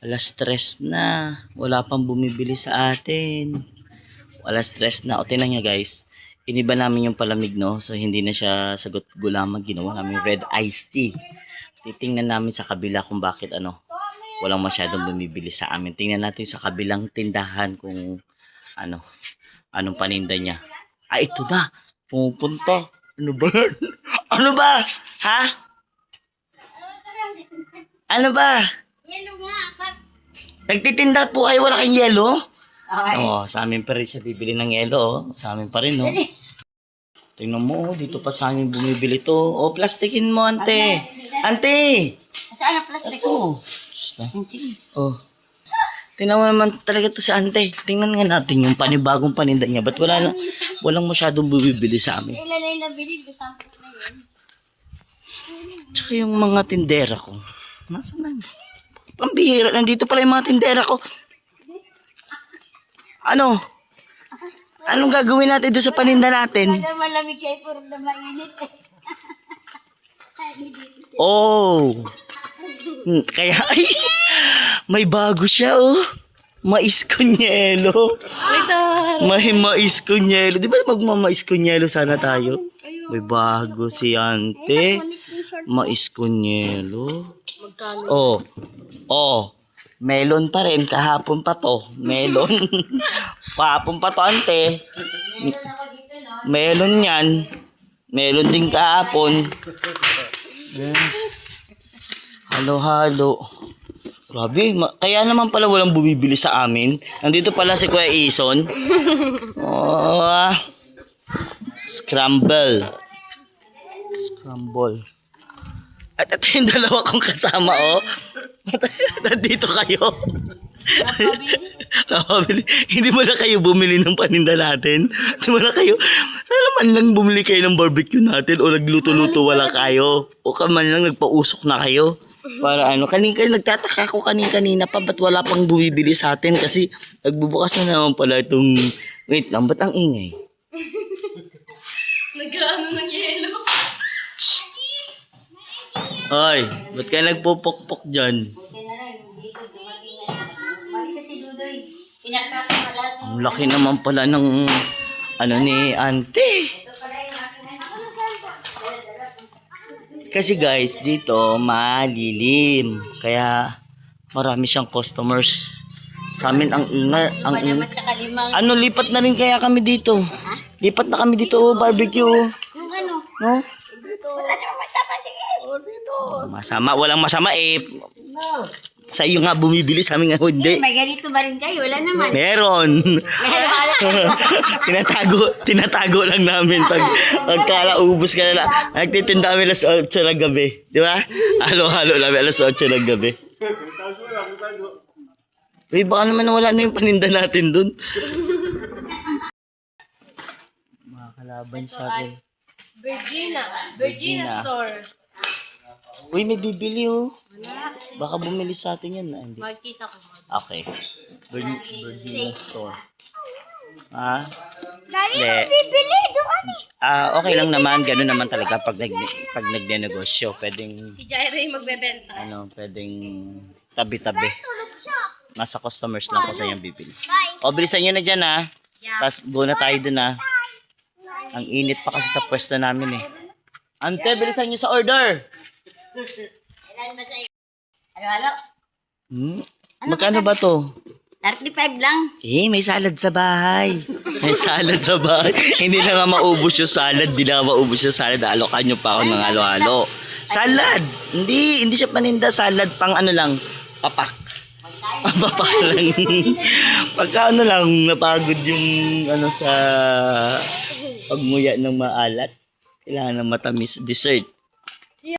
Alas stress na. Wala pang bumibili sa atin. Alas stress na. O tinan niya guys. Iniba namin yung palamig no. So hindi na siya sagot gulaman. Ginawa namin red iced tea. Titingnan namin sa kabila kung bakit walang masyadong bumibili sa amin. Tingnan natin sa kabilang tindahan kung anong paninda niya. Ah, ito na. Pupunta. Ano ba? Ano ba? Ha? Ano ba? Yelo nga. Nagtitinda po kayo, wala kayong yelo? Okay. Oo, sa amin pa rin siya bibili ng yelo. Oh. Sa amin pa rin, no? Tingnan mo, dito pa sa amin bumibili to. Oh, plastikin mo, ante. Ante! Saan ang plastic? Ito. Oh. Tingnan mo naman talaga to si ante. Tingnan nga natin yung panibagong paninda niya. Ba't walang masyadong bumibili sa amin? Ilan na yung nabili? Sampot na yun. Tsaka yung mga tindera ko. Nasaan na? Pambihira. Nandito pala yung mga tindera ko. Ano? Anong gagawin natin doon sa paninda natin? Kada malamig siya, puro na mainit eh. Oh. Kaya ay may bago siya oh. Mais kunyelo. May mais kunyelo. Di ba magmamais kunyelo sana tayo? May bago si ante. Mais kunyelo. Oh. Oh. Melon pa rin. Kahapon pa to. Melon. Kahapon pa to ante. Melon yan. Melon din kahapon. Yes. Halo-halo. Grabe, kaya naman pala walang bumibili sa amin. Nandito pala si Kuya Ison. Oh, scramble. Scramble. At ito yung dalawa kong kasama, oh. Nandito kayo. Napabili. Hindi mo na kayo bumili ng paninda natin. Hindi mo na kayo. Sana man lang bumili kayo ng barbecue natin o nagluto-luto wala kayo. O man lang nagpausok na kayo. Para nagtataka ko kanina pa ba't wala pang bumibili sa atin kasi nagbubukas na naman pala itong, wait lang, ba't ang ingay? Nag-ano ng yelo? Ay, ba't kayo nagpupok-pok dyan? Marisa si Dudoy. Pinagkakamalat. Ang laki naman pala ng ni ante. Kasi guys, dito malilim. Kaya marami siyang customers. Sa amin ang ingay, Ano, lipat na rin kaya kami dito. Lipat na kami dito, barbecue. Yung ano? No? Wala naman masama sige. Masama, walang masama eh. Sa iyo nga bumibili, sa amin nga hindi. May ganito ba rin kayo? Wala naman. Meron. tinatago lang namin pagkalaubos ka na lang. Nagtitinda kami alas 8 ng gabi. Di ba? Halo-halo namin alas 8 ng gabi. Uy, baka naman wala na yung paninda natin dun. Mga kalaban sa akin. Virginia Store. Uy, may bibili oh. Baka bumili sa atin yan. Hindi. Makikita ko. Okay. Virginia Store. Ha? Dali, Hindi. bibili doon eh. Okay lang naman. Ganun naman talaga pag nagnenegosyo. Pwedeng, Si Jairo yung magbebenta. pwedeng tabi-tabi. Nasa customers lang ko sa yung bibili. Bye. O, bilisan nyo na dyan ha. Yeah. Tapos go na tayo dun ha. Ang init pa kasi sa pwesto namin eh. Ante, bilisan nyo sa order. Ilan ba sa'yo? Halo-halo? Magkano ba to? 35 lang. May salad sa bahay. May salad sa bahay. Hindi na nga maubos yung salad. Hindi na nga maubos yung salad. Alokan nyo pa ako ng halo-halo. Salad! Hindi siya paninda. Salad pang lang. Papak. Papak lang. Pagka lang, napagod yung sa pagmuya ng maalat. Kailangan ng matamis dessert.